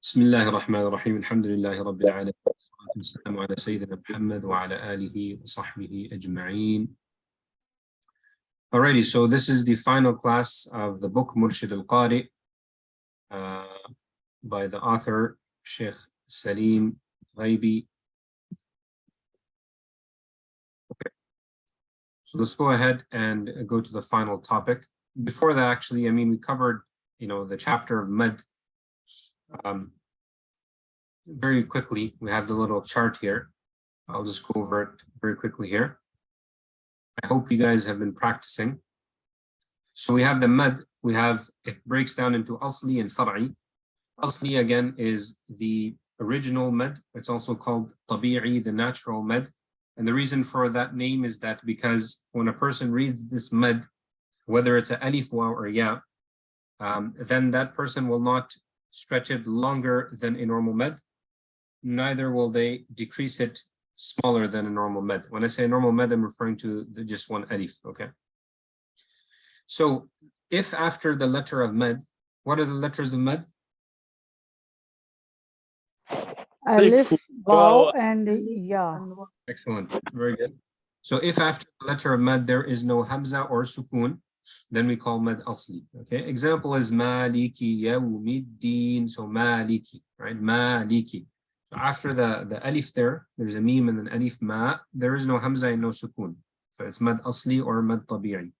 بسم الله الرحمن الرحيم الحمد لله رب العالمين والصلاة والسلام على سيدنا محمد وعلى آله وصحبه أجمعين. Alrighty, so this is the final class of the book Murshid al-Qari by the author Sheikh Salim Ghaibi. Okay, so let's go ahead and go to the final topic. Before that, actually, we covered, the chapter of Mad. Very quickly, we have the little chart here. I'll just go over it very quickly here. I hope you guys have been practicing. So we have the Mad, it breaks down into Asli and Far'i. Asli again is the original Mad. It's also called Tabi'i, the natural Mad. And the reason for that name is that because when a person reads this Mad, whether it's a alif, waw, or ya, then that person will not stretch it longer than a normal Mad. Neither will they decrease it smaller than a normal Mad. When I say normal Mad, I'm referring to just one alif, okay? So if after the letter of Mad, what are the letters of Mad? Alif, waw, and ya. Excellent, very good. So if after the letter of Mad there is no Hamza or Sukun, then we call Mad Asli, okay? Example is Maliki Yawmiddin, so Maliki, right? Maliki. So after the alif there's a meme and an alif ma, there is no Hamza and no Sukun. So it's Mad Asli or Mad Tabi'i.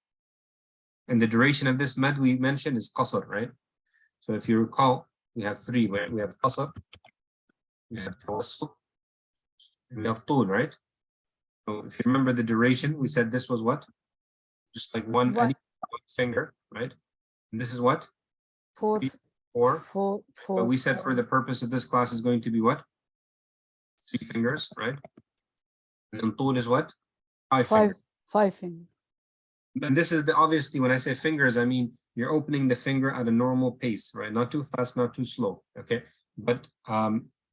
And the duration of this Mad we mentioned is Qasr, right? So if you recall, we have three, right? We have Qasr, we have Tawassut, and we have Tul, right? So if you remember the duration, we said this was what? Just like one alif, one finger, right? And this is what? Four. But we said for the purpose of this class is going to be what? 3 fingers, right? And then Tul is what? 5 fingers. 5 fingers. And this is obviously, when I say fingers, I mean you're opening the finger at a normal pace, right? Not too fast, not too slow, okay? But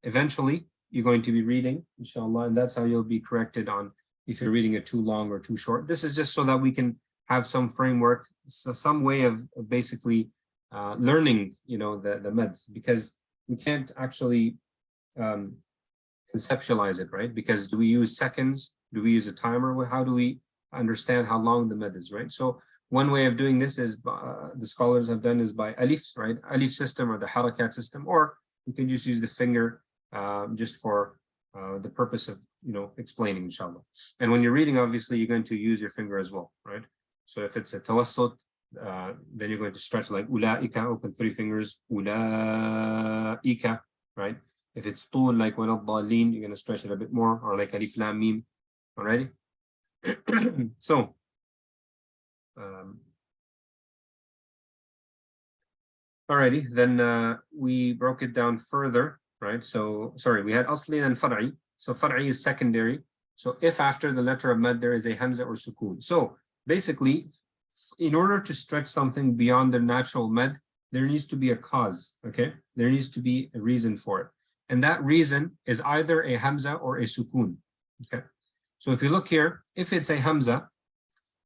eventually you're going to be reading, inshallah, and that's how you'll be corrected on if you're reading it too long or too short. This is just so that we can have some framework, so some way of basically learning, the Mads, because we can't actually conceptualize it, right? Because do we use seconds? Do we use a timer? How do we understand how long the Mad is, right? So one way of doing this is the scholars have done is by alifs, right? Alif system or the harakat system, or you can just use the finger just for the purpose of, explaining, inshallah. And when you're reading, obviously, you're going to use your finger as well, right? So if it's a tawassut, then you're going to stretch like ulaika, open 3 fingers, ulaika, right? If it's tul, like waladhalin, you're going to stretch it a bit more, or like alif lam mim, alrighty? So, alrighty, then we broke it down further, right? So, sorry, we had asli and far'i. So far'i is secondary. So if after the letter of Mad there is a Hamza or Sukun. So basically, in order to stretch something beyond the natural Mad, there needs to be a cause, okay? There needs to be a reason for it. And that reason is either a Hamza or a Sukun, okay? So if you look here, if it's a Hamza,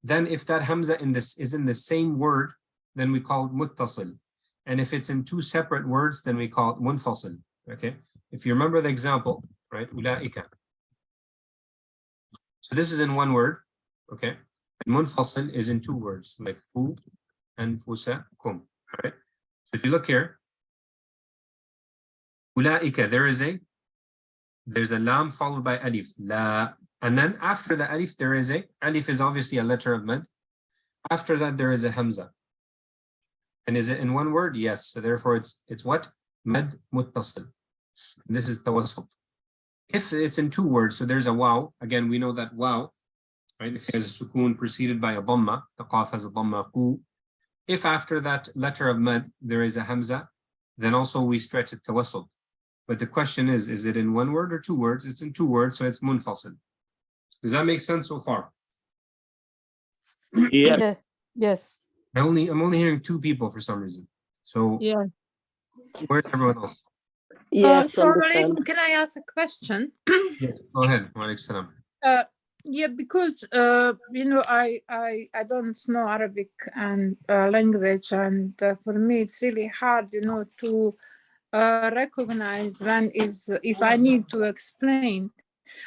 then if that Hamza is in the same word, then we call it muttasil. And if it's in 2 separate words, then we call it munfasil, okay? If you remember the example, right? Ulaika. So this is in 1 word, okay? And munfasil is in 2 words, like hu and fusakum, right? So if you look here, ulaika, there's a lam followed by alif, la. And then after the alif, there is alif is obviously a letter of Mad. After that, there is a Hamza. And is it in 1 word? Yes. So therefore, it's what? Mad muttasil. This is tawassut. If it's in 2 words, so there's a waw. Again, we know that waw, right? If it has a sukun preceded by a dhamma, the qaf has a dhamma, ku. If after that letter of Mad, there is a Hamza, then also we stretch it tawassut. But the question is it in 1 word or 2 words? It's in 2 words, so it's munfasil. Does that make sense so far? Yeah. Yes. I'm only hearing 2 people for some reason. So yeah, where's everyone else? Yes, can I ask a question? Yes, go ahead. Waalaikum Yeah, because I don't know Arabic and language, and for me it's really hard, to recognize when is, if I need to explain,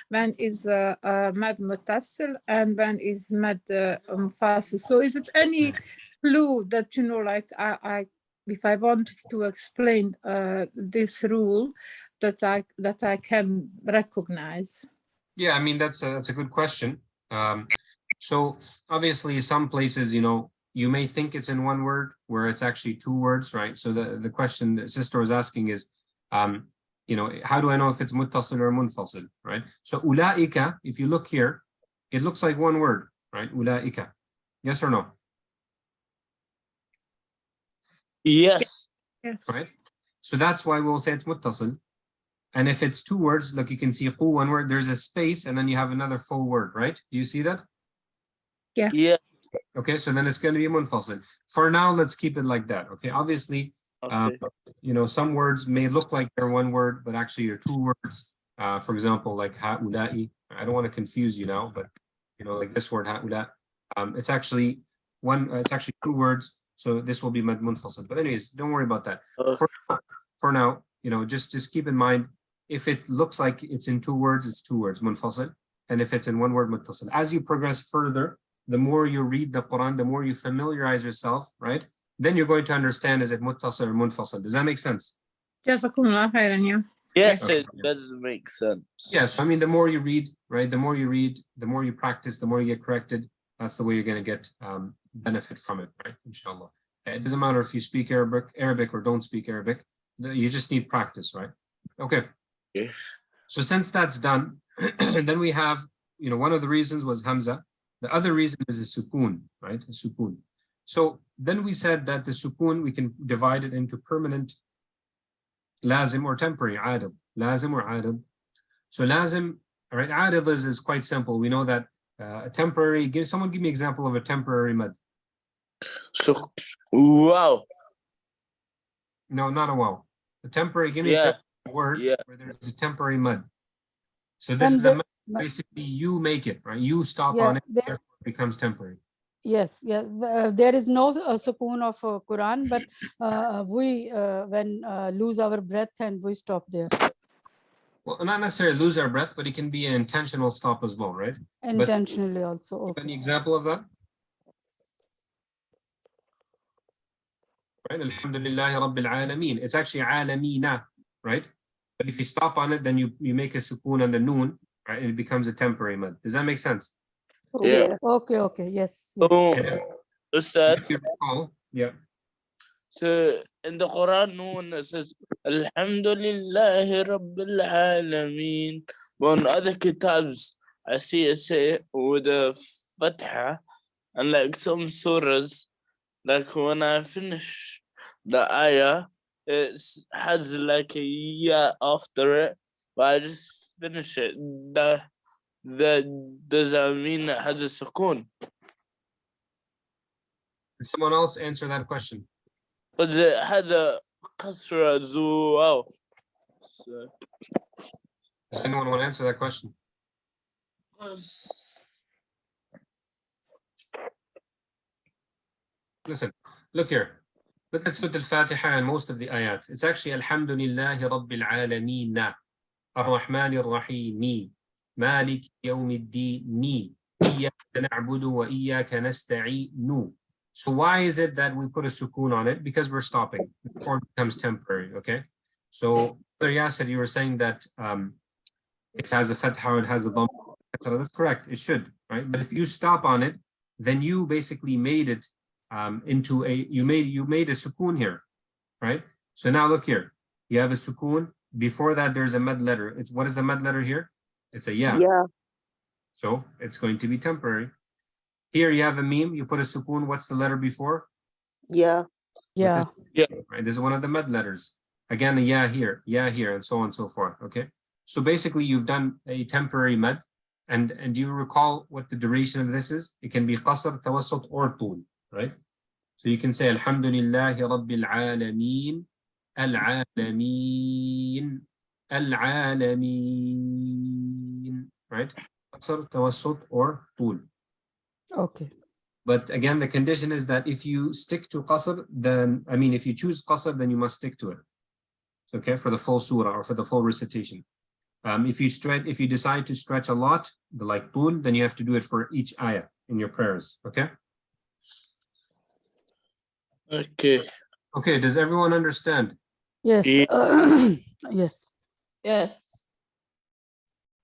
when is mad mutassil and when is mad mufasil. So is it any clue that, you know, like I if I wanted to explain this rule that I can recognize? Yeah, I mean, that's a good question. So obviously some places, you know, you may think it's in one word where it's actually two words, right? So the question the sister was asking is, you know, how do I know if it's muttasil or munfasil, right? So ulaika, if you look here, it looks like one word, right? Ulaika. Yes or no? Yes. Yes. Right? So that's why we'll say it's muttasil. And if it's two words, look, you can see qu, one word, there's a space, and then you have another full word, right? Do you see that? Yeah. Yeah. Okay, so then it's going to be munfasil. For now, let's keep it like that. Okay, obviously, Okay. you know, some words may look like they're one word, but actually are two words. For example, like ha'ula'i. I don't want to confuse you now, but you know, like this word ha'ula, it's actually one. It's actually two words. So this will be mad munfasil. But anyways, don't worry about that. For now, you know, just keep in mind, if it looks like it's in two words, it's two words, munfasil. And if it's in one word, muttasil. As you progress further, the more you read the Quran, the more you familiarize yourself, right? Then you're going to understand, is it muttasil or munfasil? Does that make sense? Jazakumullah khairan, yeah. Yes, Okay. it does make sense. Yes, I mean, the more you read, right? The more you read, the more you practice, the more you get corrected. That's the way you're going to get benefit from it, right? Inshallah. It doesn't matter if you speak Arabic or don't speak Arabic. You just need practice, right? Okay. Okay. So since that's done, then we have, you know, one of the reasons was Hamza. The other reason is the sukoon, right? The sukoon. So then we said that the sukoon, we can divide it into permanent, lazim, or temporary, adil. Lazim or adil. So lazim, all right, adil is quite simple. We know that a temporary, someone give me an example of a temporary mad. So, wow. No, not a wow. A temporary, give me Yeah. a word Yeah. where there's a temporary mud. So this is a mud, basically you make it, right? You stop on it, therefore it becomes temporary. Yes, yeah. There is no sukoon of Quran, but we when lose our breath and we stop there. Well, not necessarily lose our breath, but it can be an intentional stop as well, right? Intentionally also. But Okay. any example of that? Right? Alhamdulillahi Rabbil Alameen. It's actually alamina, right? But if you stop on it, then you make a sukoon on the noon, right? And it becomes a temporary mud. Does that make sense? Yeah. Okay, okay. Yes. Oh, And Ustad. if you recall, yeah. So in the Quran, noon it says Alhamdulillahi Rabbil Alameen. But on other kitabs, I see it say with a fatha, and like some surahs, like when I finish the ayah, it has like a ya after it, but I just finish it. Does that mean it has a sukoon? Someone else answer that question. But it had a kasra zuwaw. So, Does anyone want to answer that question? Listen, look here. Look at Surah Al-Fatiha and most of the ayat. It's actually Alhamdulillahi Rabbil Alameen. Ar-Rahman Ar-Rahim. Malik Yawmiddin. Iyyaka na'budu wa iyyaka nasta'in. So why is it that we put a sukoon on it? Because we're stopping before it becomes temporary, okay? So, Yasser, you were saying that it has a fatha, it has a dhamma. That's correct, it should, right? But if you stop on it, then you basically made it into a, you made a sukoon here, right? So now look here, you have a sukoon. Before that, there's a mad letter. It's, what is the mad letter here? It's a ya. Yeah. So it's going to be temporary. Here you have a meme, you put a sukoon, what's the letter before? Yeah. Yeah. Right, this is one of the mad letters. Again, a ya here, and so on and so forth, okay? So basically you've done a temporary mad, and do you recall what the duration of this is? It can be qasr, tawassut, or tul, right? So you can say Alhamdulillahi Rabbil Alameen, Al-Alameen, Al-Alameen, right? Qasr, tawassut, or tul. Okay. But again, the condition is that if you stick to qasr, then, I mean, if you choose qasr, then you must stick to it. okay, for the full surah or for the full recitation. If you decide to stretch a lot, like tul, then you have to do it for each ayah in your prayers, okay? Okay. Okay, does everyone understand? Yes. Yeah. Yes. Yes.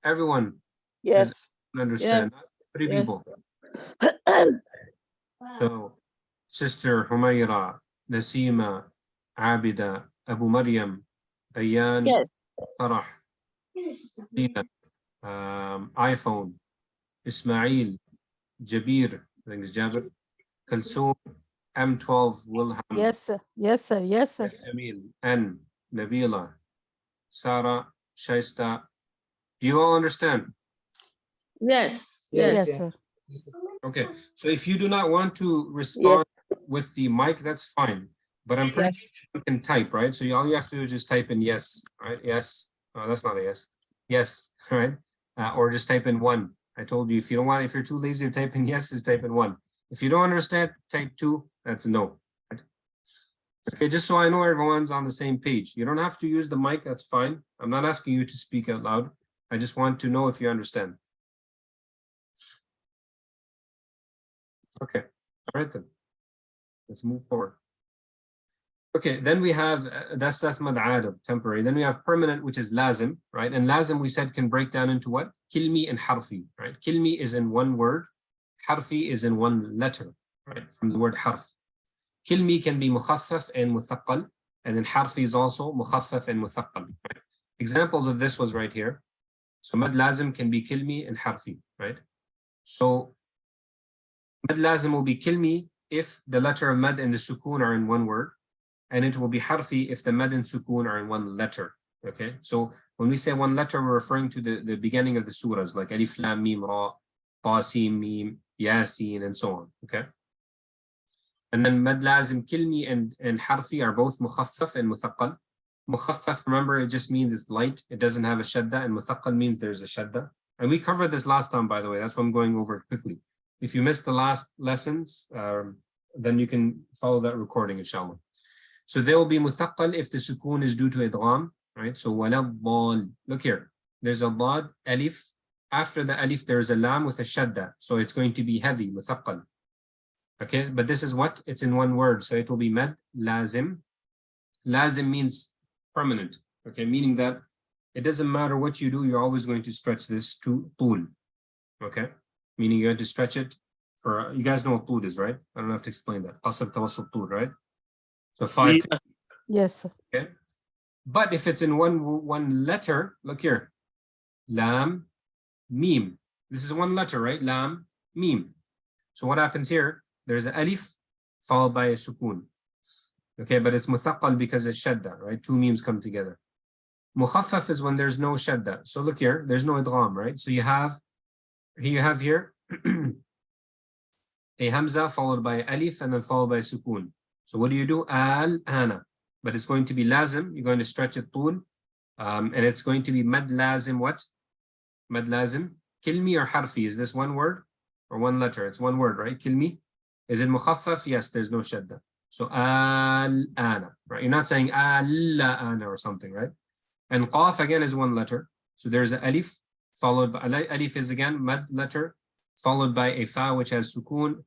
Everyone Yes. understand? Not three Yes. people. So, Sister Humayra, Nasima, Abida, Abu Maryam, Ayan, Yes. Farah, Dina, iPhone, Ismail, Jabir, I think it's Jabir, Kalsoom, M12, Wilham, Yes, sir. Yes, sir. Yes, sir. Jamil, N, Nabila, Sarah, Shaista. Do you all understand? Yes. Yes, Yes. sir. Okay, so if you do not want to respond with the mic, that's fine. But I'm pretty Yes. sure you can type, right? So all you have to do is just type in yes, right? Yes. Oh, that's not a yes. Yes, right? Or just type in one. I told you if you don't want, if you're too lazy to type in yes, just type in one. If you don't understand, type two. That's no. Right? Okay, just so I know everyone's on the same page. You don't have to use the mic. That's fine. I'm not asking you to speak out loud. I just want to know if you understand. Okay, all right then. Let's move forward. Okay, then we have, that's mad adab, temporary. Then we have permanent, which is lazim, right? And lazim, we said, can break down into what? Kilmi and harfi, right? Kilmi is in one word. Harfi is in one letter, right? From the word harf. Kilmi can be mukhaffaf and muthaqqal. And then harfi is also mukhaffaf and muthaqqal, right? Examples of this was right here. So mad lazim can be kilmi and harfi, right? So mad lazim will be kilmi if the letter of mad and the sukoon are in one word. And it will be harfi if the mad and sukoon are in one letter. Okay, so when we say one letter, we're referring to the beginning of the surahs, like alif, lam, mim, ra, ta, sin, mim, yasin, and so on. Okay, and then mad lazim, kilmi, and harfi are both mukhaffaf and muthaqqal. Mukhaffaf, remember, it just means it's light. It doesn't have a shadda, and muthaqqal means there's a shadda. And we covered this last time, by the way. That's why I'm going over it quickly. If you missed the last lessons, then you can follow that recording, inshallah. So they will be muthaqqal if the sukoon is due to idgham, right? So walad. Look here, there's a dad, alif. After the alif, there's a lam with a shadda. So it's going to be heavy, muthaqqal. Okay, but this is what? It's in one word. So it will be mad lazim. Lazim means permanent. Okay, meaning that it doesn't matter what you do, you're always going to stretch this to tul. Okay, meaning you're going to stretch it for, you guys know what tul is, right? I don't have to explain that. Qasr, tawassut, tul, right? So 5. Yeah. Yes, sir. Okay. But if it's in one letter, look here. Lam, mim. This is one letter, right? Lam, mim. So what happens here? There's an alif followed by a sukoon. Okay, but it's muthaqqal because it's shadda, right? Two memes come together. Mukhaffaf is when there's no shadda. So look here, there's no idgham, right? So you have here a hamza followed by alif and then followed by sukoon. So what do? Al-ana. But it's going to be lazim. You're going to stretch it tul. And it's going to be mad lazim what? Mad lazim. Kilmi or harfi. Is this one word or one letter? It's one word, right? Kilmi. Is it mukhaffaf? Yes, there's no shadda. So al-ana, right? You're not saying al-ana or something, right? And qaf again is one letter. So there's an alif followed by, alif is again mad letter followed by a fa which has sukoon.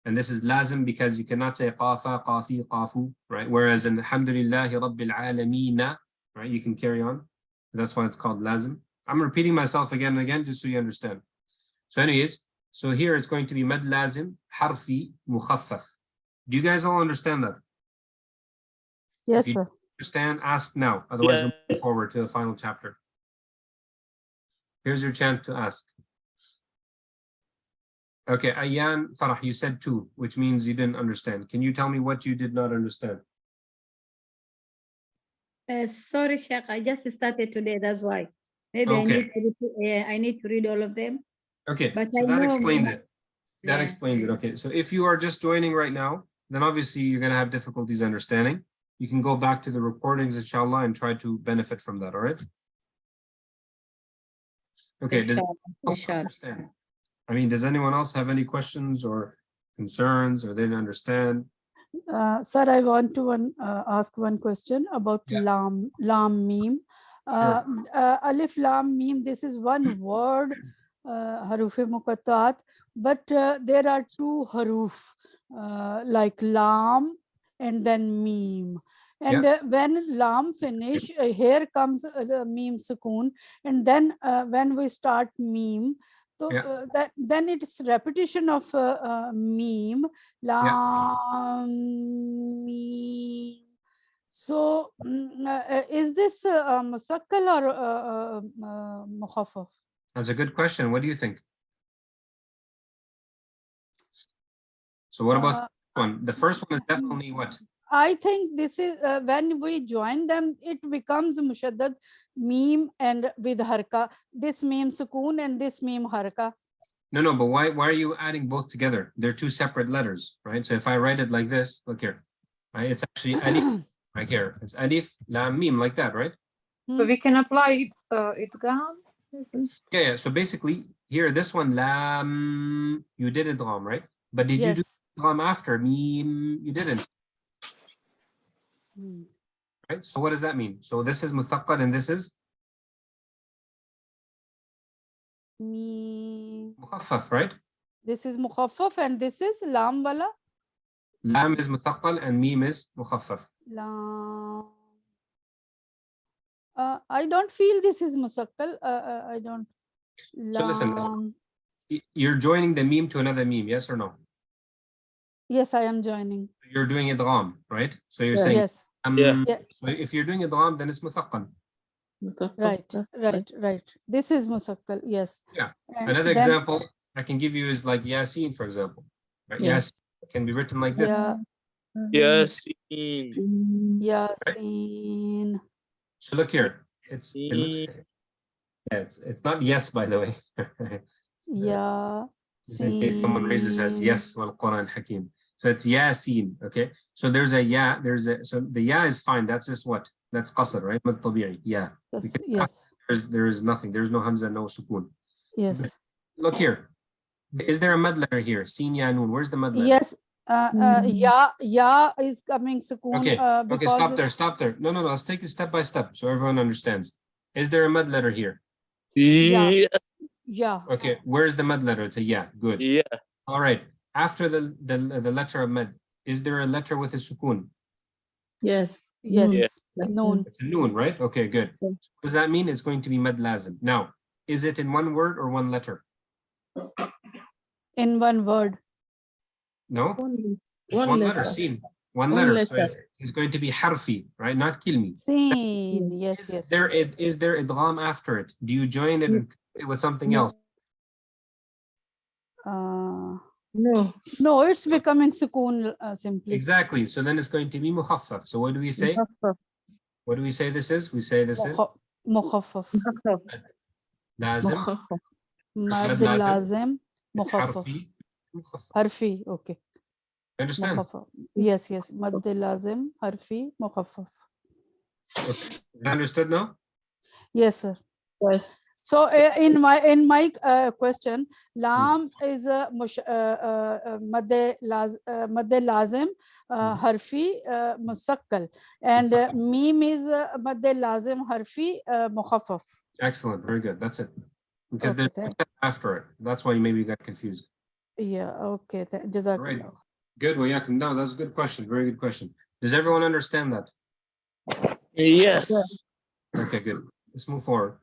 And this is lazim because you cannot say qafa, qafi, qafu, right? Whereas in alhamdulillahi rabbil alameen, right? You can carry on. That's why it's called lazim. I'm repeating myself again and again just so you understand. So anyways, so here it's going to be mad lazim, harfi, mukhaffaf. Do you guys all understand that? Yes, If you sir. understand, ask now. Otherwise, Yeah. we'll move forward to the final chapter. Here's your chance to ask. Okay, Ayan, Farah, you said 2, which means you didn't understand. Can you tell me what you did not understand? Sorry, Sheikh, I just started today, that's why. Maybe Okay. I need to read all of them. Okay, But so I that know- explains it. That Yeah. explains it. Okay, so if you are just joining right now, then obviously you're going to have difficulties understanding. You can go back to the recordings, inshallah, and try to benefit from that, all right? Okay, does anyone else Inshallah. understand? I mean, does anyone else have any questions or concerns or they didn't understand? Sir, I want to ask one question about Yeah. lam mim. Sure. Alif lam mim, this is one word, haruf muqattat, but there are two haruf, like lam and then mim. And when lam finish, here comes the mim sukoon, and then when we start mim, so then it's repetition of meme, lam, meme. So is this musakkal or mukhaffaf? That's a good question. What do you think? So what about this one? The first one is definitely what? I think this is when we join them, it becomes mushaddad meme and with harka. This meme sukoon and this meme harka. No, but why are you adding both together? They're two separate letters, right? So if I write it like this, look here, right? It's actually alif right here. It's alif, lam, mim, like that, right? So we can apply idgham. Yeah. So basically, here, this one, lam, you did idgham, right? But did you do idgham after mim? You didn't. Right? So what does that mean? So this is muthaqqal and this is mukhaffaf, right? This is mukhaffaf and this is lam wala. Lam is muthaqqal and mim is mukhaffaf. Lam. I don't feel this is musakkal. I don't. So listen, you're joining the meme to another meme, yes or no? Yes, I am joining. You're doing idgham, right? So you're saying yes. So if you're doing idgham, then it's muthaqqal. Right. This is musakkal, yes. Yeah. And Another then, example I can give you is like Yasin, for example. Right? Yes. Yasin can be written like this. Yasin. Yasin. So look here. It's not yes, by the way. Just in case someone raises as yes, wal Quran Hakim. So it's Yasin, okay? So there's a ya, so the ya is fine. That's just what? That's qasr, right? Mad tabi'i, yeah. Yes. There is nothing. There's no hamza, no sukoon. Yes. Look here. Is there a mad letter here? Sin ya noon. Where's the mad letter? Yes. Ya is coming sukoon. Okay, stop there. No. Let's take it step by step so everyone understands. Is there a mad letter here? Yeah. Okay, where's the mad letter? It's a ya. Good. Yeah. All right. After the letter of mad, is there a letter with a sukoon? Yes. Noon. It's a noon, right? Okay, good. So what does that mean? It's going to be mad lazim. Now, is it in one word or one letter? In one word. No? It's One letter, letter. sin. One letter. So it's going to be harfi, right? Not kilmi. Sin. Yes. Is there idgham after it? Do you join it with something else? No, it's becoming sukoon simply. Exactly. So then it's going to be mukhaffaf. So what do we say? What do we say this is? We say this is mukhaffaf. lazim. Mad lazim. It's Mukhaffaf. mukhaffaf. Harfi. Okay. Understand? Mukhaffaf. Yes. Mad lazim. Harfi. Mukhaffaf. Okay. You understood now? Yes, sir. Yes. So in my question, lam is madde lazim harfi musakkal, and mim is madde lazim harfi mukhaffaf. Excellent. Very good. That's it. Because Okay, there's after it. That's why maybe you got confused. Yeah. Okay. Jazakallah. Right. Good. Well, yeah. No, that's a good question. Very good question. Does everyone understand that? Yes. Okay. Good. Let's move forward.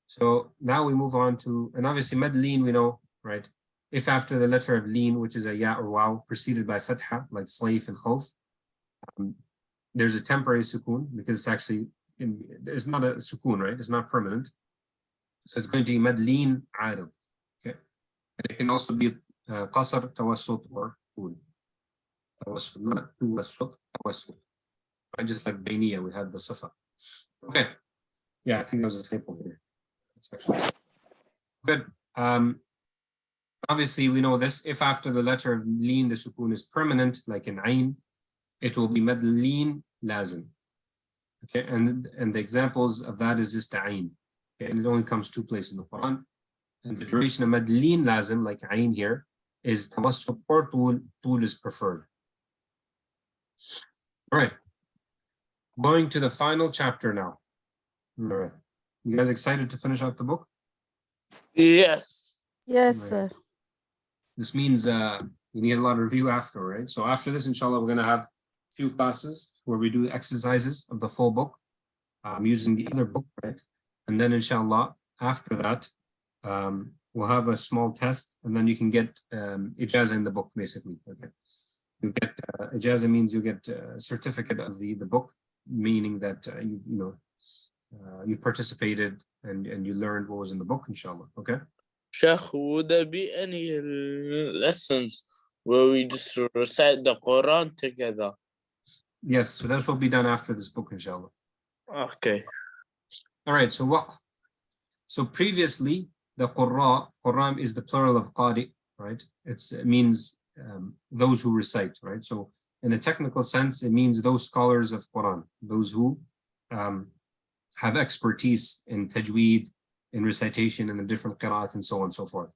So now we move on to, and obviously mad leen we know, right? If after the letter of leen, which is a ya or waw, preceded by fatha, like slayf and khawf, there's a temporary sukoon because it's actually, it's not a sukoon, right? It's not permanent. So it's going to be mad leen arid, okay? And it can also be qasr, tawassut, or tul. Tawassut, not tawassut, tawassut. Right? Just like bayniya, we had the safa. Okay. Yeah, I think there was a typo here. Good. Obviously, we know this. If after the letter of leen, the sukoon is permanent, like in ayn, it will be mad leen lazim. Okay, and the examples of that is just the ayn. Okay, and it only comes two places in the Quran. And the duration of mad leen lazim, like ayn here, is tawassut or tul. Tul is preferred. All right. Going to the final chapter now. All right. You guys excited to finish up the book? Yes. Yes, Right. sir. This means you need a lot of review after, right? So after this, inshallah, we're going to have a few classes where we do exercises of the full book using the other book, right? And then inshallah, after that, we'll have a small test, and then you can get ijazah in the book, basically. Okay. You get ijazah means you get a certificate of the book, meaning that you participated and you learned what was in the book, inshallah. Okay. Sheikh, would there be any lessons where we just recite the Quran together? Yes, so that's what will be done after this book, inshallah. Okay. All right, so waqf. So previously, the Qur'an is the plural of qari, right? It means those who recite, right? So in a technical sense, it means those scholars of Quran, those who have expertise in tajweed, in recitation, and the different qira'at, and so on and so forth.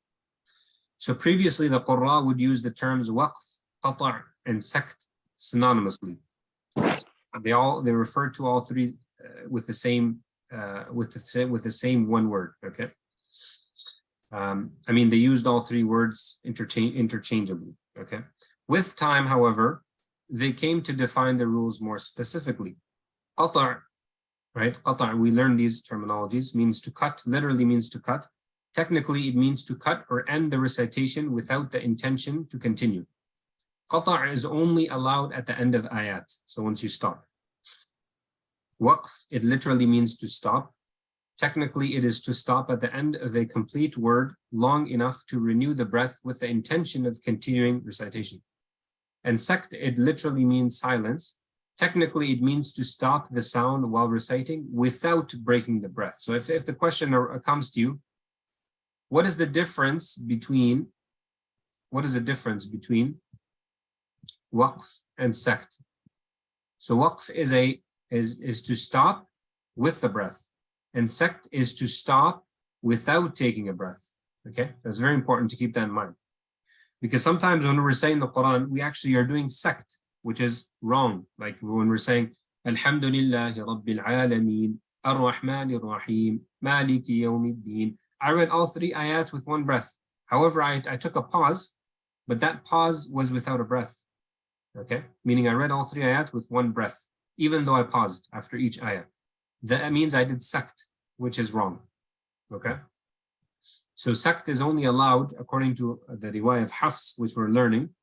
So previously, the Qur'an would use the terms waqf, qata', and sect synonymously. They refer to all three with the same one word. Okay. I mean, they used all three words interchangeably. Okay. With time, however, they came to define the rules more specifically. Qata', right? Qata', we learned these terminologies, means to cut, literally means to cut. Technically, it means to cut or end the recitation without the intention to continue. Qata' is only allowed at the end of ayat, so once you stop. Waqf, it literally means to stop. Technically, it is to stop at the end of a complete word long enough to renew the breath with the intention of continuing recitation. And sect, it literally means silence. Technically, it means to stop the sound while reciting without breaking the breath. So if the question comes to you, what is the difference between waqf and sect? So waqf is to stop with the breath, and sect is to stop without taking a breath. Okay, that's very important to keep that in mind, because sometimes when we're saying the Quran, we actually are doing sect, which is wrong. Like when we're saying Alhamdulillahi Rabbil Alameen, Ar-Rahmanir Rahim, Maliki Yawmiddin. I read all three ayats with one breath. However, I took a pause, but that pause was without a breath. Okay, meaning I read all three ayats with one breath, even though I paused after each ayat. That means I did sect, which is wrong. Okay, so sect is only allowed, according to the riwayah of Hafs, which we're learning,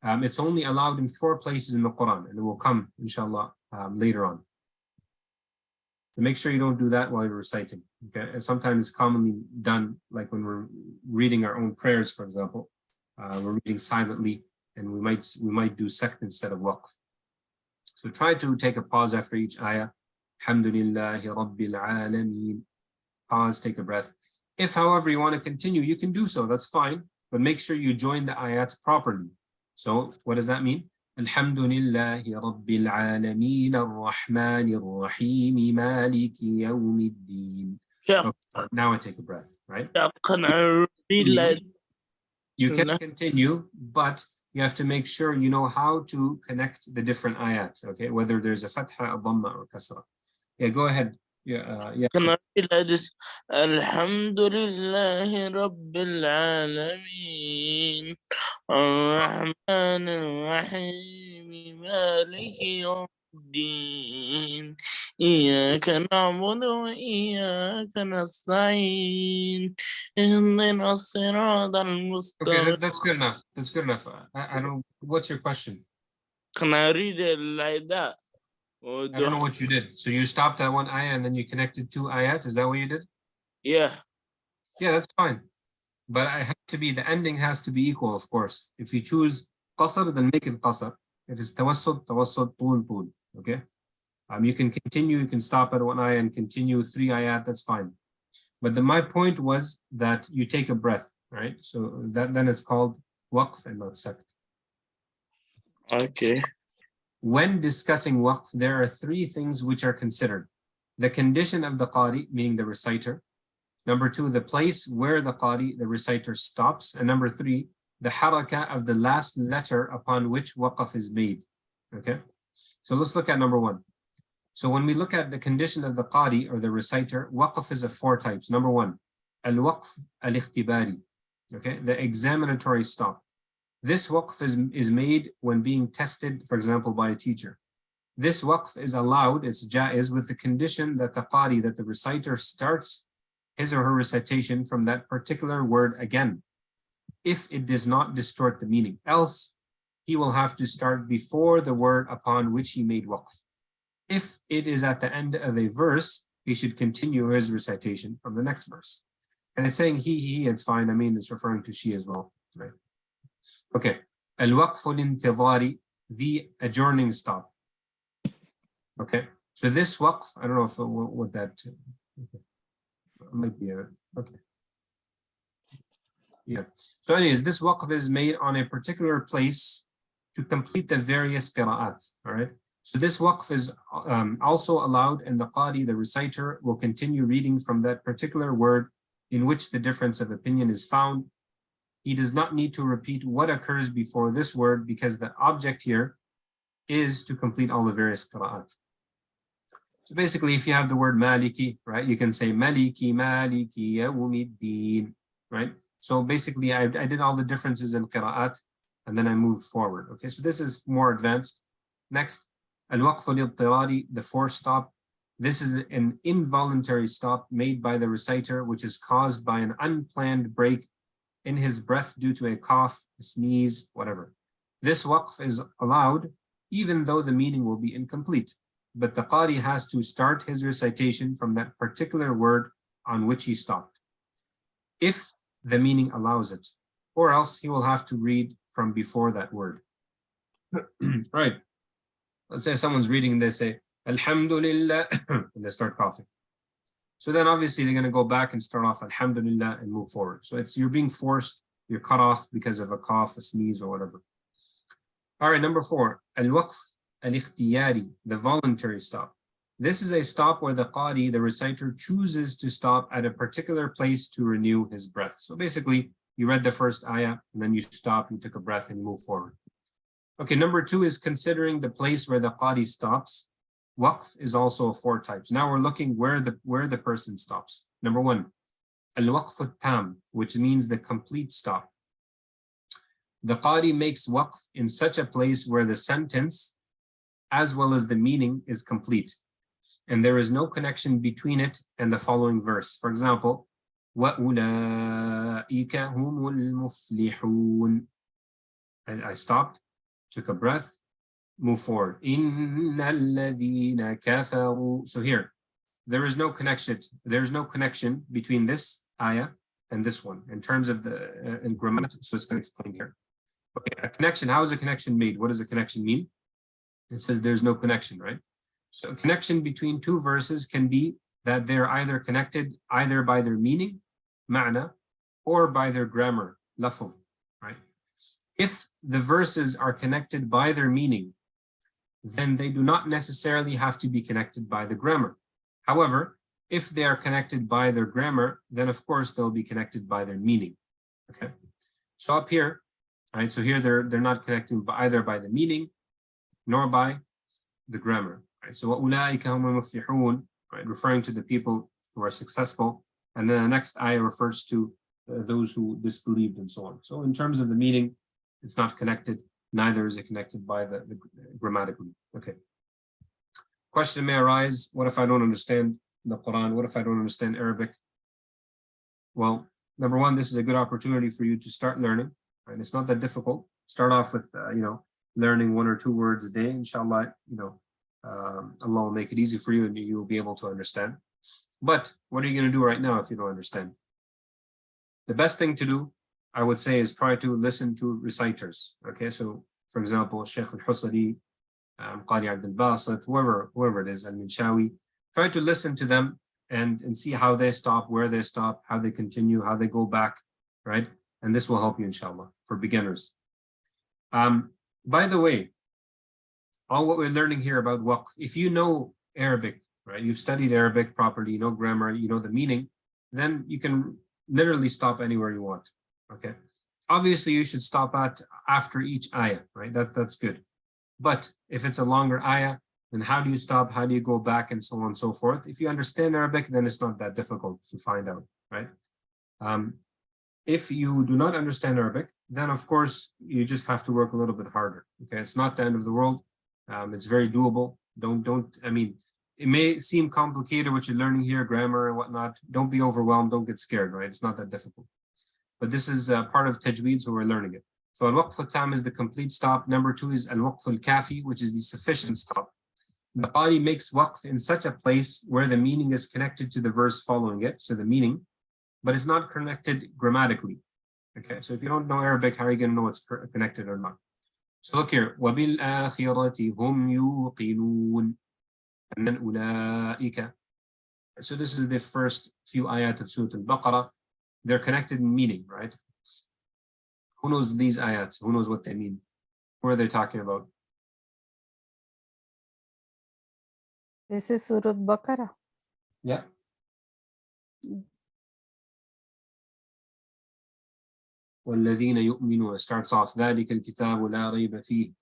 it's only allowed in 4 places in the Quran, and it will come, inshallah, later on. So make sure you don't do that while you're reciting. Okay, and sometimes it's commonly done, like when we're reading our own prayers, for example. We're reading silently, and we might do sect instead of waqf. So try to take a pause after each ayah. Alhamdulillahi Rabbil Alameen. Pause, take a breath. If, however, you want to continue, you can do so. That's fine, but make sure you join the ayat properly. So what does that mean? Alhamdulillahi Rabbil Alameen Ar-Rahmanir Rahim Maliki Yawmiddin. Okay, now I take a breath, right? Can I read like You can continue, but you have to make sure you know how to connect the different ayat, okay? Whether there's a fatha, a dhamma, or kasra. Yeah, go ahead. Yeah, yes. Can I read like this? Alhamdulillahi Rabbil Alameen, Ar-Rahman Ar-Rahim, Maliki Yawmiddin, Iyyaka na'budu wa iyyaka nasta'in, Ihdina as-sirata al-mustaqim. Okay, that's good enough. That's good enough. I don't. What's your question? Can I read it like that? Or I don't know what you did. So you stopped at one ayah and then you connected 2 ayat. Is that what you did? Yeah. Yeah, that's fine. But I have to be, the ending has to be equal, of course. If you choose qasr, then make it qasr. If it's tawassut, tawassut, tul. Okay? You can continue, you can stop at one ayah and continue 3 ayat, that's fine. But my point was that you take a breath, right? So then it's called waqf and not sect. Okay. When discussing waqf, there are 3 things which are considered. The condition of the qari, meaning the reciter. Number 2, the place where the qari, the reciter, stops. And number 3, the haraka of the last letter upon which waqf is made. Okay? So let's look at number one. So when we look at the condition of the qari or the reciter, waqf is of 4 types. Number one, al-waqf al-ikhtibari, okay, the examinatory stop. This waqf is made when being tested, for example, by a teacher. This waqf is allowed, it's jaiz, with the condition that the qari, that the reciter starts his or her recitation from that particular word again, if it does not distort the meaning. Else, he will have to start before the word upon which he made waqf. If it is at the end of a verse, he should continue his recitation from the next verse. And it's saying he, it's fine. I mean, it's referring to she as well, right? Okay. Al-waqf al-intidhari, the adjourning stop. Okay. So this waqf, I don't know if what that okay. Might be okay. Yeah. So anyways, this waqf is made on a particular place to complete the various qira'at. All right. So this waqf is also allowed, and the qari, the reciter, will continue reading from that particular word in which the difference of opinion is found. He does not need to repeat what occurs before this word because the object here is to complete all the various qira'at. So basically, if you have the word maliki, right, you can say maliki, maliki, yawmiddin, right? So basically, I did all the differences in qira'at, and then I moved forward. Okay, so this is more advanced. Next, al-waqf al-idtirari, the forced stop. This is an involuntary stop made by the reciter, which is caused by an unplanned break in his breath due to a cough, a sneeze, whatever. This waqf is allowed, even though the meaning will be incomplete. But the qari has to start his recitation from that particular word on which he stopped, if the meaning allows it, or else he will have to read from before that word. Right. Let's say someone's reading and they say, Alhamdulillah, and they start coughing. So then obviously they're going to go back and start off Alhamdulillah and move forward. So you're being forced, you're cut off because of a cough, a sneeze, or whatever. All right, number 4, al-waqf al-ikhtiyari, the voluntary stop. This is a stop where the qari, the reciter, chooses to stop at a particular place to renew his breath. So basically, you read the first ayah, and then you stop, you took a breath, and you move forward. Okay, number 2 is considering the place where the qari stops. Waqf is also of 4 types. Now we're looking where the person stops. Number 1, al-waqf al-tam, which means the complete stop. The qari makes waqf in such a place where the sentence, as well as the meaning, is complete, and there is no connection between it and the following verse. For example, وَأُولَٰئِكَ هُمُ الْمُفْلِحُونَ. I stopped, took a breath, move forward. إِنَّ الَّذِينَ كَفَرُوا. So here, there is no connection. There's no connection between this ayah and this one in terms of the in grammar. So it's going to explain here. Okay, a connection. How is a connection made? What does a connection mean? It says there's no connection, right? So a connection between 2 verses can be that they're either connected either by their meaning, ma'na, or by their grammar, lafz, right? If the verses are connected by their meaning, then they do not necessarily have to be connected by the grammar. However, if they are connected by their grammar, then of course they'll be connected by their meaning. Okay. So up here, right? So here they're not connected either by the meaning nor by the grammar. Right? So وَأُولَٰئِكَ هُمُ الْمُفْلِحُونَ, right? Referring to the people who are successful. And then the next ayah refers to those who disbelieved and so on. So in terms of the meaning, it's not connected. Neither is it connected by the grammatically. Okay. Question may arise, what if I don't understand the Quran? What if I don't understand Arabic? Well, number 1, this is a good opportunity for you to start learning. Right? It's not that difficult. Start off with, learning 1 or 2 words a day. Inshallah, Allah will make it easy for you and you will be able to understand. But what are you going to do right now if you don't understand? The best thing to do, I would say, is try to listen to reciters. Okay, so for example, Sheikh Al-Hussayni, Qari Abdul Basit, whoever it is, Al-Minshawi, try to listen to them and see how they stop, where they stop, how they continue, how they go back, right? And this will help you, inshallah, for beginners. By the way, all what we're learning here about waqf, if you know Arabic, right, you've studied Arabic properly, you know grammar, you know the meaning, then you can literally stop anywhere you want. Okay. Obviously, you should stop after each ayah, right? That's good. But if it's a longer ayah, then how do you stop? How do you go back, and so on and so forth? If you understand Arabic, then it's not that difficult to find out, right? If you do not understand Arabic, then of course you just have to work a little bit harder. Okay, it's not the end of the world. It's very doable. I mean, it may seem complicated what you're learning here, grammar and whatnot. Don't be overwhelmed. Don't get scared, right? It's not that difficult. But this is part of Tajweed, so we're learning it. So Al-Waqf al-Tam is the complete stop. Number 2 is Al-Waqf al-Kafi, which is the sufficient stop. The Qari makes waqf in such a place where the meaning is connected to the verse following it, so the meaning, but it's not connected grammatically. Okay, so if you don't know Arabic, how are you going to know it's connected or not? So look here, وَبِالْآخِرَةِ هُمْ يُوقِنُونَ, and then أُولَٰئِكَ. So this is the first few ayat of Surah Al-Baqarah. They're connected in meaning, right? Who knows these ayats? Who knows what they mean? What are they talking about? This is Surah Baqarah. Yeah. والذين يؤمنون starts off ذلك الكتاب لا ريب فيه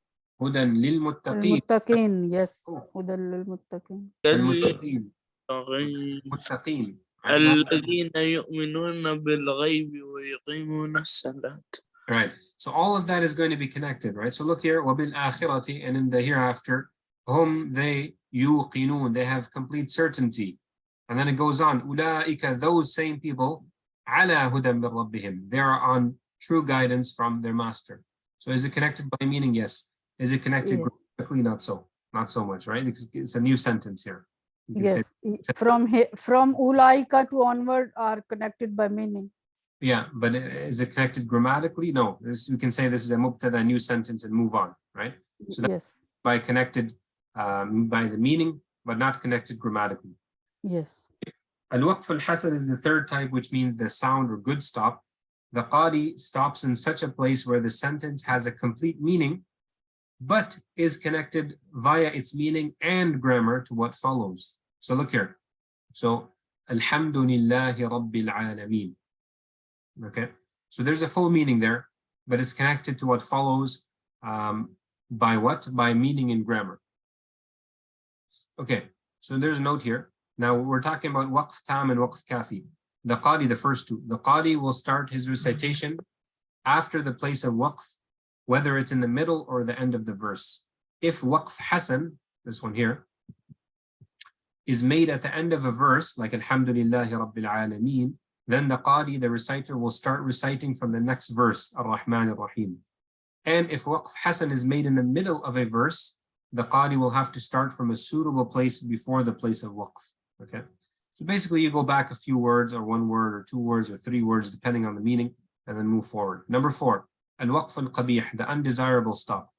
هدى للمتقين. المتقين, yes. هدى للمتقين. المتقين. المتقين. الذين يؤمنون بالغيب ويقيمون الصلاة. Right. So all of that is going to be connected, right? So look here, وبالآخرة, and in the hereafter, whom they يوقنون, they have complete certainty. And then it goes on, أولئك, those same people, على هدى من ربهم, they are on true guidance from their master. So is it connected by meaning? Yes. Is it connected grammatically? Not so much, right? It's a new sentence here. Yes, from ulaika to onward are connected by meaning. Yeah, but is it connected grammatically? No. We can say this is a mubtada, new sentence, and move on, right? So that's by connected by the meaning, but not connected grammatically. Yes. Al-Waqf al-Hasan is the third type, which means the sound or good stop. The Qari stops in such a place where the sentence has a complete meaning, but is connected via its meaning and grammar to what follows. So look here. So, Alhamdulillahi Rabbil Alameen. Okay, so there's a full meaning there, but it's connected to what follows by what? By meaning and grammar. Okay, so there's a note here. Now we're talking about Waqf Tam and Waqf Kafi. The Qari, the first two. The Qari will start his recitation after the place of Waqf, whether it's in the middle or the end of the verse. If Waqf Hasan, this one here, is made at the end of a verse, like Alhamdulillahi Rabbil Alameen, then the Qari, the reciter, will start reciting from the next verse, Ar-Rahman Ar-Rahim. And if Waqf Hasan is made in the middle of a verse, the Qari will have to start from a suitable place before the place of Waqf. Okay? So basically you go back a few words, or one word, or two words, or three words, depending on the meaning, and then move forward. Number 4, Al-Waqf Al-Qabih, the undesirable stop.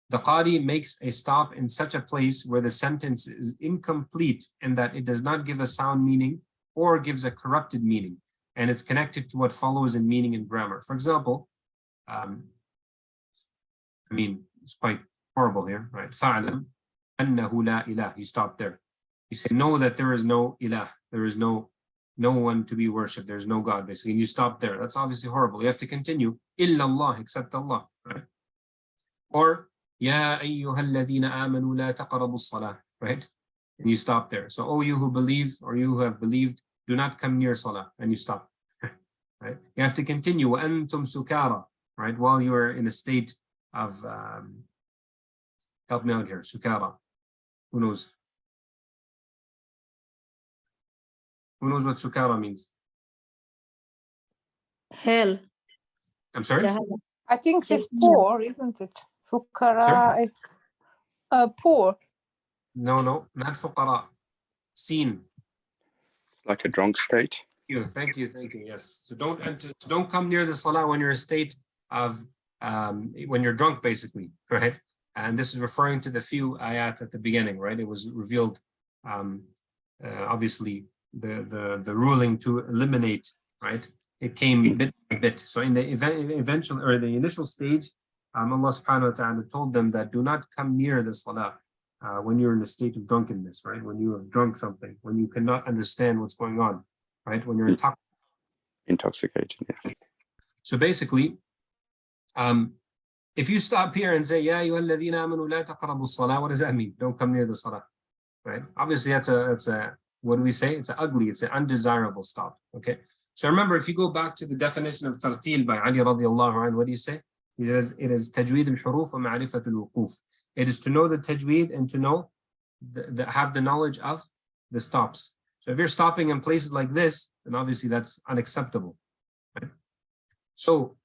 The Qari makes a stop in such a place where the sentence is incomplete in that it does not give a sound meaning or gives a corrupted meaning, and it's connected to what follows in meaning and grammar. For example, I mean, it's quite horrible here, right? فَعْلَمْ أَنَّهُ لَا إِلَهِ. You stop there. You say, know that there is no ilah, there is no one to be worshipped, there's no God, basically, and you stop there. That's obviously horrible. You have to continue, إِلَّا اللَّهِ, except Allah, right? Or, يَا أَيُّهَا الَّذِينَ آمَنُوا لَا تَقْرَبُوا الصَّلَاةِ, right? And you stop there. So, oh, you who believe, or you who have believed, do not come near salah, and you stop, right? You have to continue, وَأَنْتُمْ سُكَارَى, right? While you are in a state of, help me out here, sukara. Who knows? Who knows what sukara means? Hell. I'm sorry? I think it's poor, isn't it? Fukara, poor. No, not fuqara. Seen. Like a drunk state. Thank you, yes. So don't come near the salah when you're in a state of, when you're drunk, basically, right? And this is referring to the few ayat at the beginning, right? It was revealed, obviously, the ruling to eliminate, right? It came bit by bit. So in the eventual, or the initial stage, Allah subhanahu wa ta'ala told them that do not come near the salah when you're in a state of drunkenness, right? When you have drunk something, when you cannot understand what's going on, right? When you're intoxicated, yeah. So basically, If you stop here and say, Ya ayyuhalladhina amanu la taqrabu as-salah, what does that mean? Don't come near the salah, right? Obviously, that's a what do we say? It's an undesirable stop, okay? So remember, if you go back to the definition of tartil by Ali radiallahu anhu, what do you say? It is tajweed al-huruf wa ma'rifat al-wuquf. It is to know the tajweed and to know, have the knowledge of the stops. So if you're stopping in places like this, then obviously that's unacceptable, right? So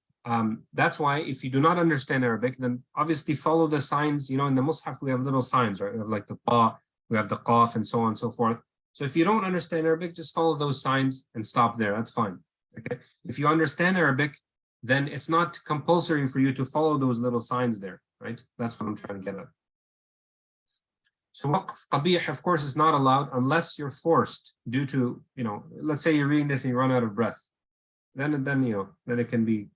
that's why if you do not understand Arabic, then obviously follow the signs. You know, in the Mus'haf, we have little signs, right? We have like the ta, we have the qaf, and so on and so forth. So if you don't understand Arabic, just follow those signs and stop there. That's fine. Okay. If you understand Arabic, then it's not compulsory for you to follow those little signs there, right? That's what I'm trying to get at. So waqf qabih, of course, is not allowed unless you're forced due to, you know, let's say you're reading this and you run out of breath. Then it can be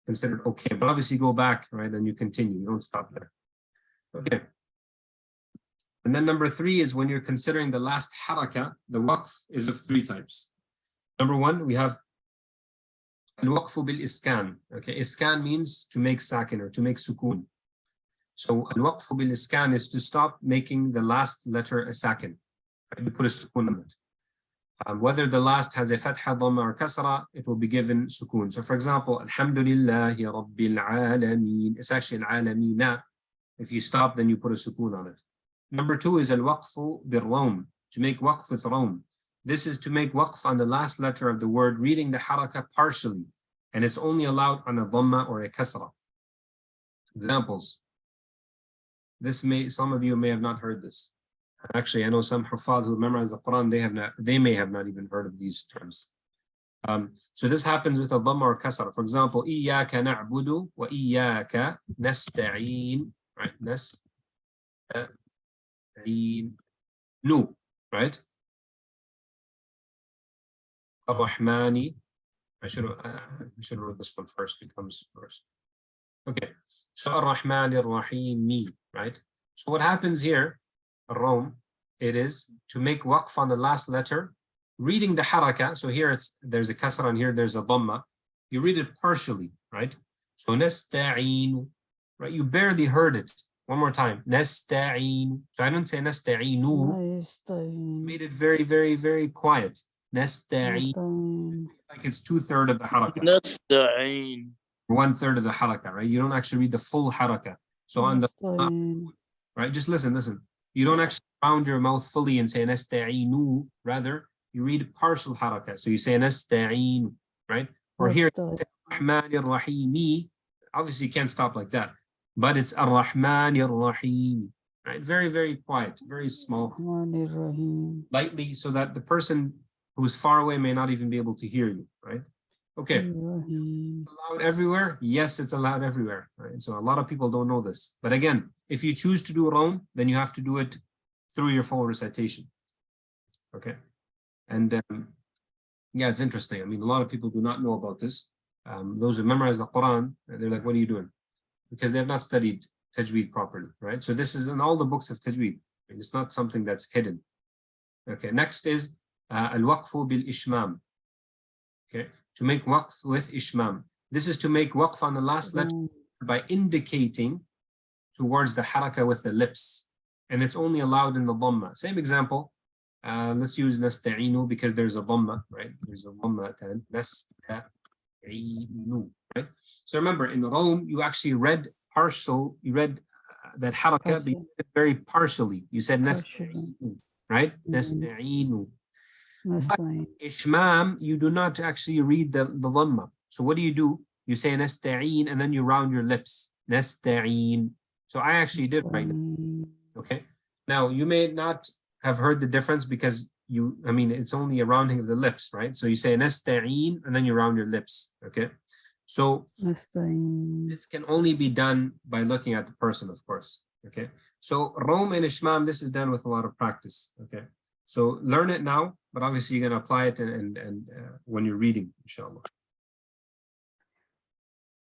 considered okay. But obviously go back, right? And you continue. You don't stop there. Okay. And then number 3 is when you're considering the last haraka, the waqf is of 3 types. Number 1, we have al-waqfu bil-iskan. Okay, iskan means to make sakin or to make sukun. So al-waqfu bil-iskan is to stop making the last letter a sakin. Right? You put a sukun on it. Whether the last has a fatha, dhamma, or kasra, it will be given sukun. So for example, alhamdulillahi rabbil alameen. It's actually al-alamina. If you stop, then you put a sukun on it. Number 2 is al-waqfu bil-rawm, to make waqf with rawm. This is to make waqf on the last letter of the word, reading the haraka partially, and it's only allowed on a dhamma or a kasra. Examples. Some of you may have not heard this. Actually, I know some huffaz who memorize the Quran, they may have not even heard of these terms. So this happens with a dhamma or kasra. For example, iyyaka na'budu wa iyyaka nasta'een. Right? No, right? Ar-Rahmani. I should have wrote this one first. It comes first. Okay. So Ar-Rahmani Ar-Rahimi, right? So what happens here, Rome, it is to make waqf on the last letter, reading the haraka. So here there's a kasra and here there's a dhamma. You read it partially, right? So nasta'een, right? You barely heard it. One more time. Nasta'een. So I don't say nasta'eenu. Made it very, very, very quiet. Nasta'een. Like it's 2/3 of the haraka. Nasta'een. 1/3 of the haraka, right? You don't actually read the full haraka. So on the right, just listen. You don't actually round your mouth fully and say nasta'eenu. Rather, you read partial haraka. So you say nasta'een, right? Or here, Rahman ar-Rahimi. Obviously, you can't stop like that. But it's Ar-Rahman Ar-Rahim, right? Very, very quiet, very small, lightly, so that the person who's far away may not even be able to hear you, right? Okay. Allowed everywhere? Yes, it's allowed everywhere, right? So a lot of people don't know this. But again, if you choose to do Rawm, then you have to do it through your full recitation. Okay. And yeah, it's interesting. I mean, a lot of people do not know about this. Those who memorize the Quran, they're like, what are you doing? Because they have not studied Tajweed properly, right? So this is in all the books of Tajweed. It's not something that's hidden. Okay, next is al-waqfu bil-ishmam. Okay, to make waqf with ishmam. This is to make waqf on the last letter by indicating towards the haraka with the lips. And it's only allowed in the dhamma. Same example. Let's use nasta'inu because there's a dhamma, right? There's a dhamma at nasta'inu. Right? So remember, in Rome, you actually read partial, you read that haraka very partially. You said nasta'inu, right? Nasta'inu. Ishmam, you do not actually read the dhamma. So what do? You say nasta'een and then you round your lips. Nasta'een. So I actually did right now. Okay. Now you may not have heard the difference because it's only a rounding of the lips, right? So you say nasta'een and then you round your lips. Okay. So this can only be done by looking at the person, of course. Okay. So Rawm and Ishmam, this is done with a lot of practice. Okay. So learn it now, but obviously you're going to apply it and when you're reading, inshallah.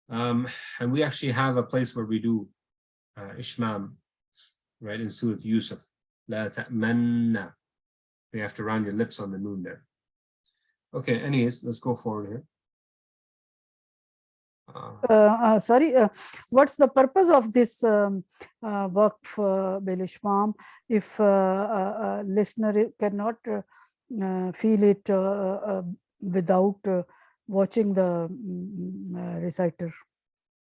And we actually have a place where we do Ishmam, right, in Surah Yusuf. La ta'manna. You have to round your lips on the noon there. Okay, anyways, let's go forward here. Sorry, what's the purpose of this Waqf, Belishmam, if a listener cannot feel it without watching the reciter?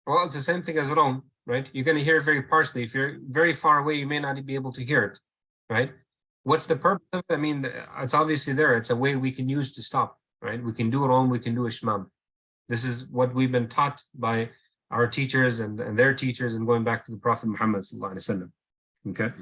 Well, it's the same thing as Rom, right? You're going to hear it very partially. If you're very far away, you may not be able to hear it, right? What's the purpose of it? I mean, it's obviously there. It's a way we can use to stop, right? We can do Rom, we can do Ishmam. This is what we've been taught by our teachers and their teachers, and going back to the Prophet Muhammad sallallahu alaihi wasallam. Okay.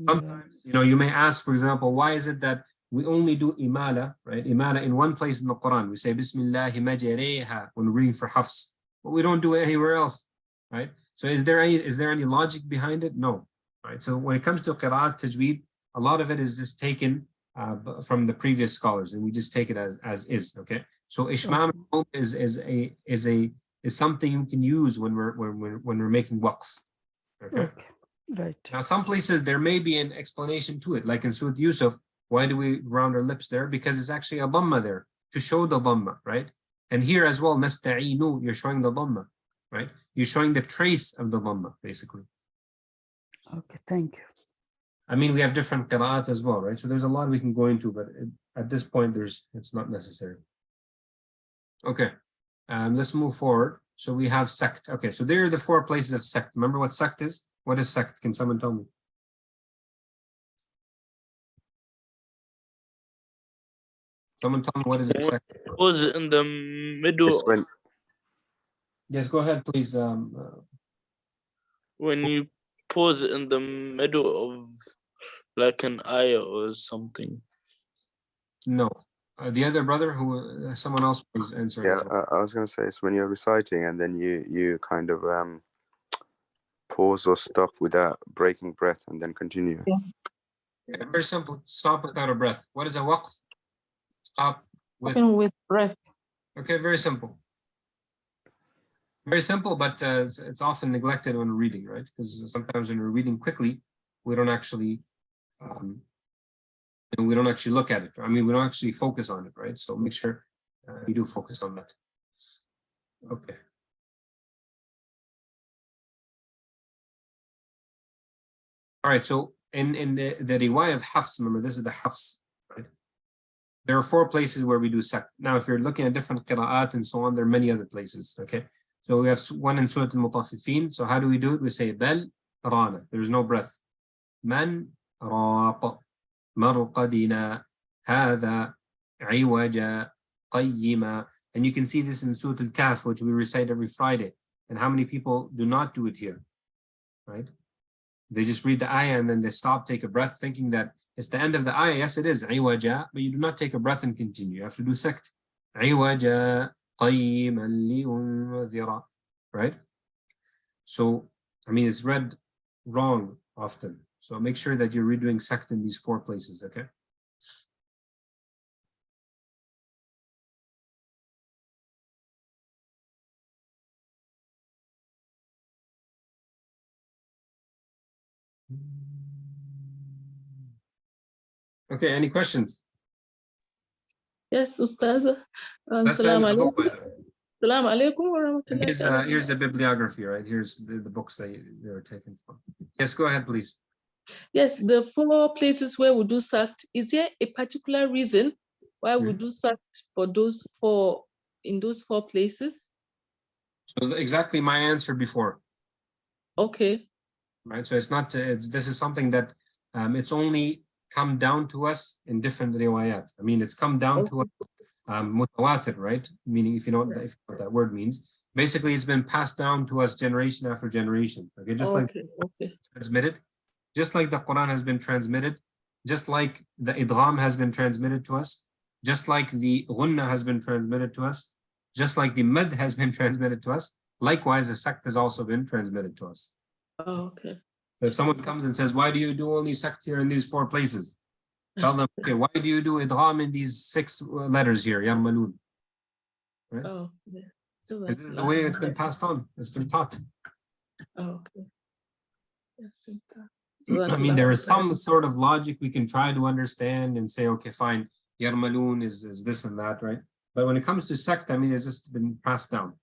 Sometimes, you may ask, for example, why is it that we only do imala, right? Imala in one place in the Quran. We say Bismillah majreha when we're reading for Hafs, but we don't do it anywhere else, right? So is there any logic behind it? No, right? So when it comes to Qira'at Tajweed, a lot of it is just taken from the previous scholars, and we just take it as is. Okay. So Ishmam is something you can use when we're making Waqf. Okay. Right. Now, some places there may be an explanation to it, like in Surah Yusuf. Why do we round our lips there? Because it's actually a dhamma there to show the dhamma, right? And here as well, nasta'inu, you're showing the dhamma, right? You're showing the trace of the dhamma, basically. Okay, thank you. I mean, we have different qira'at as well, right? So there's a lot we can go into, but at this point, it's not necessary. Okay, let's move forward. So we have sect. Okay, so there are the 4 places of sect. Remember what sect is? What is sect? Can someone tell me? Someone tell me what is a sect? Was in the middle. Yes, go ahead, please. When you pause in the middle of like an ayah or something. No. The other brother, someone else was answering. Yeah, I was going to say it's when you're reciting and then you kind of pause or stop without breaking breath and then continue. Yeah, very simple. Stop without a breath. What is a waqf? Stop with breath. Okay, very simple. Very simple, but it's often neglected when we're reading, right? Because sometimes when we're reading quickly, we don't actually look at it. I mean, we don't actually focus on it, right? So make sure you do focus on that. Okay. All right, so in the riwayah of Hafs, remember this is the Hafs, right? There are 4 places where we do sect. Now, if you're looking at different qira'at and so on, there are many other places, okay? So we have one in Surah Al-Mutaffifin. So how do we do it? We say bel rana. There's no breath. Man raqa marqadina hadha iwaja qayyima. And you can see this in Surah Al-Kahf, which we recite every Friday. And how many people do not do it here, right? They just read the ayah and then they stop, take a breath, thinking that it's the end of the ayah. Yes, it is iwaja, but you do not take a breath and continue. You have to do sect. Iwaja qayyiman liyunzira, right? So, I mean, it's read wrong often. So make sure that you're redoing sect in these 4 places, okay? Okay, any questions? Yes, Ustaz. That's Salam the book, by alaikum. the way. Salam alaikum wa rahmatullahi. Here's the bibliography, right? Here's the books they were taken from. Yes, go ahead, please. Yes, the 4 places where we do sect, is there a particular reason why we do sect for those 4 in those 4 places? So exactly my answer before. Okay. Right. So it's not. This is something that it's only come down to us in different riwayat. I mean, it's come down to us mutawatir, right? Meaning, if you know what that word means, basically, it's been passed down to us generation after generation. Okay, just like transmitted, just like the Quran has been transmitted, just like the idgham has been transmitted to us, just like the ghunna has been transmitted to us, just like the mad has been transmitted to us. Likewise, the sect has also been transmitted to us. Oh, okay. So if someone comes and says, why do you do only sect here in these 4 places? Tell them, okay, why do you do idgham in these 6 letters here, yarmalun? Right? Oh, yeah. So this is the way it's been passed on. It's been taught. Oh, okay. Yes, I mean, there is some sort of logic we can try to understand and say, okay, fine, yarmalun is this and that, right? But when it comes to sect, I mean, it's just been passed down.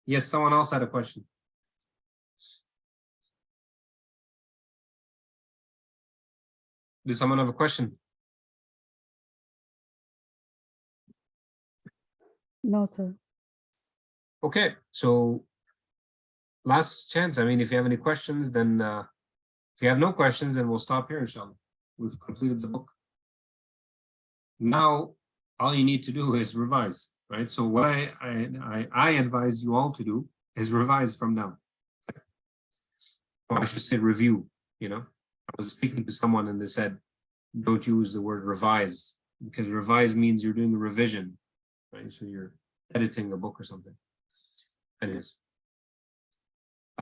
Yes, someone else had a question. Does someone have a question? No, sir. Okay, so last chance. I mean, if you have any questions, then if you have no questions, then we'll stop here, inshallah. We've completed the book. Now, all you need to do is revise, right? So what I advise you all to do is revise from now. Or I should say review, you know. I was speaking to someone and they said, don't use the word revise, because revise means you're doing a revision, right? So you're editing a book or something. Anyways.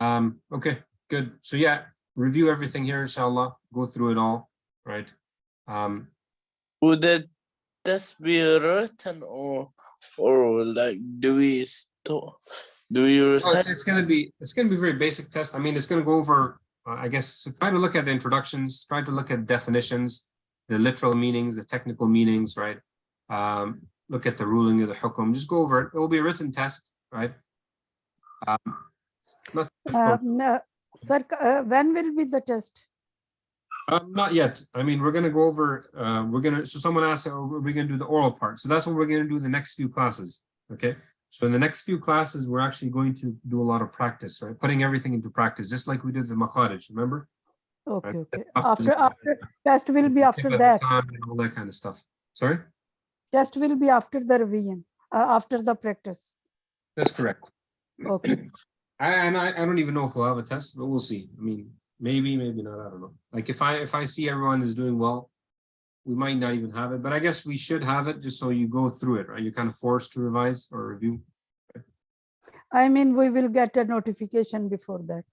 Okay, good. So yeah, review everything here, inshallah. Go through it all, right? Would the test be written or like do we recite? It's gonna be very basic test. I mean, it's gonna go over I guess so try to look at the introductions, try to look at definitions, the literal meanings, the technical meanings, right? Look at the ruling of the hukum, just go over it. It will be a written test, right? Not No, sir, when will be the test? not yet. I mean, we're going to go over, so someone asked, we're going to do the oral part. So that's what we're going to do the next few classes. Okay. So in the next few classes, we're actually going to do a lot of practice, right? Putting everything into practice, just like we did the makharij, remember? Okay, Right? okay. After test will be after that. And all that kind of stuff. Sorry? Test will be after the revision, after the practice. That's correct. Okay. I don't even know if we'll have a test, but we'll see. I mean, maybe not. I don't know. Like if I see everyone is doing well, we might not even have it. But I guess we should have it just so you go through it, right? You're kind of forced to revise or review. I mean, we will get a notification before that.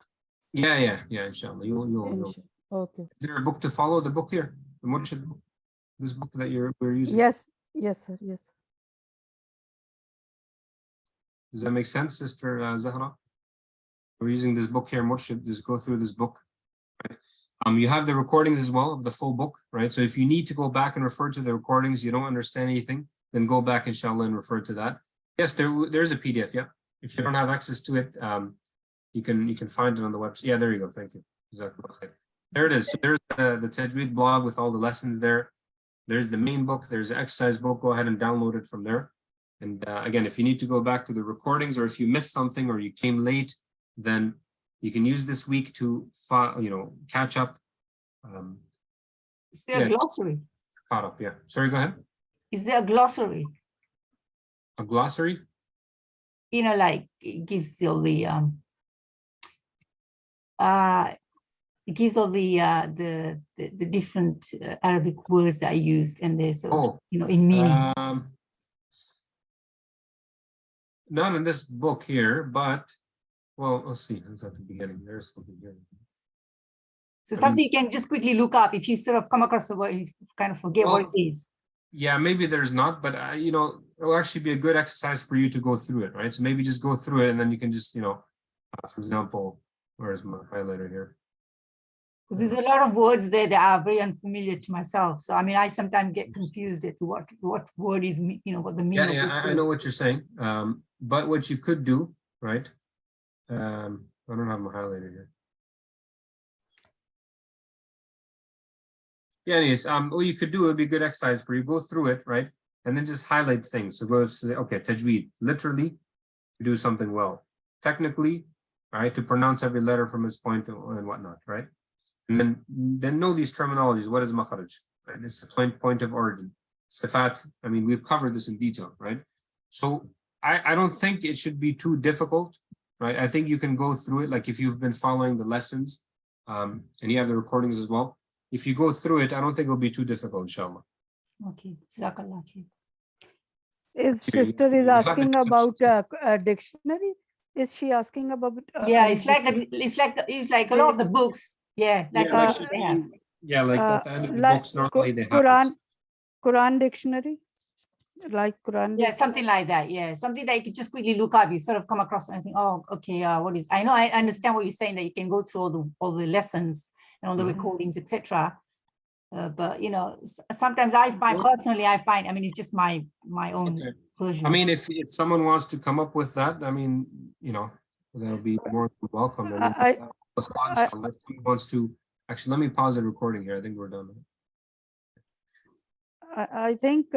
Yeah. Inshallah, you'll. Okay. Is there a book to follow? The book here, the Murshid book. This book that we're using. Yes, sir. Yes. Does that make sense, Sister Zahra? We're using this book here, Murshid. Just go through this book. Right? You have the recordings as well of the full book, right? So if you need to go back and refer to the recordings, you don't understand anything, then go back, inshallah, and refer to that. Yes, there's a PDF. Yeah. If you don't have access to it, you can find it on the website. Yeah, there you go. Thank you. There it is. So there's the Tajweed blog with all the lessons there. There's the main book. There's the exercise book. Go ahead and download it from there. And again, if you need to go back to the recordings or if you missed something or you came late, then you can use this week to catch up. Is there a glossary? Caught up, yeah. Sorry, go ahead. Is there a glossary? A glossary? You know, like it gives all the different Arabic words that are used, and there's in meaning. Not in this book here, but well, let's see. It's at the beginning. There's something here. So something you can just quickly look up if you sort of come across the word and you kind of forget what it is. Yeah, maybe there's not, but it'll actually be a good exercise for you to go through it, right? So maybe just go through it and then you can just, for example, where's my highlighter here? Because there's a lot of words there that are very unfamiliar to myself. So I mean, I sometimes get confused as to what word is, what the meaning of it is. I know what you're saying. But what you could do, right? I don't have my highlighter here. Yeah, anyways, what you could do would be a good exercise for you. Go through it, right? And then just highlight things. So go say, okay, Tajweed, literally, to do something well. Technically, right, to pronounce every letter from its point and whatnot, right? And then know these terminologies. What is makharaj? Right? It's the point of origin. Sifat, I mean, we've covered this in detail, right? So I don't think it should be too difficult, right? I think you can go through it, like if you've been following the lessons, and you have the recordings as well. If you go through it, I don't think it'll be too difficult, inshallah. Okay. Jazakallah. Sister is asking about a dictionary. Is she asking about? Yeah, it's like a lot of the books. Yeah, like at the end of the books, normally they have Quran dictionary, like Quran. Yeah, something like that. Yeah, something that you could just quickly look up. You sort of come across and think, oh, okay, what is? I know, I understand what you're saying, that you can go through all the lessons and all the recordings, etc. But sometimes I find I mean, it's just my own version. I mean, if someone wants to come up with that, I mean, you know, that'll be more than welcome. And I- if someone wants to, actually, let me pause the recording here. I think we're done. I think